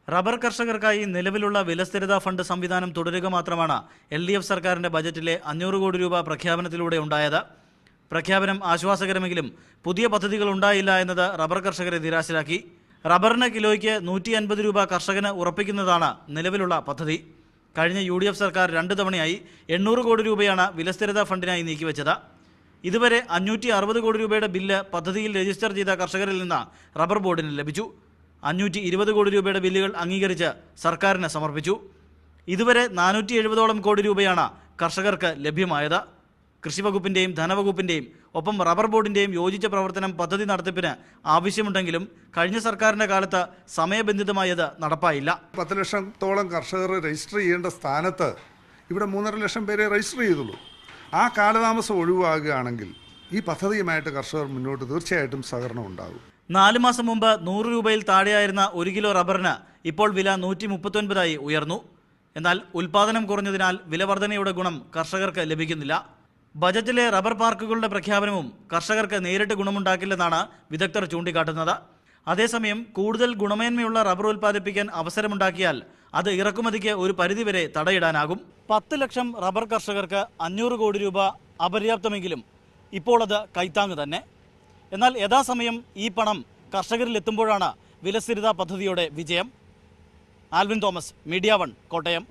Rubber കർഷകർക്കായി നിലവിലുള്ള വിലസ്ഥിരതാ fund സംവിധാനം തുടരുക മാത്രമാണ് LDF സർക്കാരിന്റെ ബജറ്റിലെ 500 കോടി രൂപ പ്രഖ്യാപനത്തിലൂടെ ഉണ്ടായത്. പ്രഖ്യാപനം ആശ്വാസകരമെങ്കിലും പുതിയ പദ്ധതികൾ ഉണ്ടായില്ല എന്നത് റബ്ബർ കർഷകരെ നിരാശരാക്കി. റബ്ബറിന് കിലോയ്ക്ക് 150 രൂപ കർഷകന് ഉറപ്പിക്കുന്നതാണ് നിലവിലുള്ള പദ്ധതി. കഴിഞ്ഞ UDF സർക്കാർ 2 തവണയായി 800 കോടി രൂപയാണ് വിലസ്ഥിരതാ ഫണ്ടിനായി നീക്കിവെച്ചത്. ഇതുവരെ 560 കോടി രൂപയുടെ ബില്ല് പദ്ധതിയിൽ രജിസ്റ്റർ ചെയ്ത കർഷകരിൽ നിന്ന് റബ്ബർ ബോർഡിന് ലഭിച്ചു. 520 കോടി രൂപയുടെ ബില്ലുകൾ അംഗീകരിച്ച് സർക്കാരിന് സമർപ്പിച്ചു. ഇതുവരെ 470ഓളം കോടി രൂപയാണ് കർഷകർക്ക് ലഭ്യമായത്. കൃഷിവകുപ്പിൻ്റെയും ധനവകുപ്പിൻ്റെയും ഒപ്പം റബ്ബർ ബോർഡിൻ്റെയും യോജിച്ച പ്രവർത്തനം പദ്ധതി നടത്തിപ്പിന് ആവശ്യമുണ്ടെങ്കിലും കഴിഞ്ഞ സർക്കാരിൻ്റെ കാലത്ത് സമയബന്ധിതമായത് നടപ്പായില്ല. 10 ലക്ഷത്തോളം കർഷകർ രജിസ്റ്റർ ചെയ്യേണ്ട സ്ഥാനത്ത് ഇവിടെ 3.5 ലക്ഷം പേരെ രജിസ്റ്റർ ചെയ്തുള്ളൂ. ആ കാലതാമസം ഒഴിവാകുകയാണെങ്കിൽ ഈ പദ്ധതിയുമായിട്ട് കർഷകർ മുന്നോട്ട് തീർച്ചയായിട്ടും സഹകരണം ഉണ്ടാകും. 4 മാസം മുമ്പ് 100 രൂപയിൽ താഴെയായിരുന്ന 1 കിലോ റബ്ബറിന് ഇപ്പോൾ വില 139 ഉയർന്നു. എന്നാൽ ഉൽപ്പാദനം കുറഞ്ഞതിനാൽ വില വർധനയുടെ ഗുണം കർഷകർക്ക് ലഭിക്കുന്നില്ല. ബജറ്റിലെ റബ്ബർ പാർക്കുകളുടെ പ്രഖ്യാപനവും കർഷകർക്ക് നേരിട്ട് ഗുണമുണ്ടാക്കില്ലെന്നാണ് വിദഗ്ധർ ചൂണ്ടിക്കാട്ടുന്നത്. അതേസമയം കൂടുതൽ ഗുണമേന്മയുള്ള റബ്ബർ ഉൽപ്പാദിപ്പിക്കാൻ അവസരമുണ്ടാക്കിയാൽ അത് ഇറക്കുമതിക്ക് ഒരു പരിധിവരെ തടയിടാനാകും. 10 ലക്ഷം റബ്ബർ കർഷകർക്ക് 500 കോടി രൂപ അപര്യാപ്തമെങ്കിലും ഇപ്പോൾ അത് കൈത്താങ്ങ് തന്നെ. എന്നാൽ യഥാസമയം ഈ പണം കർഷകരിൽ എത്തുമ്പോഴാണ് വിലസ്ഥിരതാ പദ്ധതിയുടെ വിജയം. Alvin Thomas, media 1, Kottayam.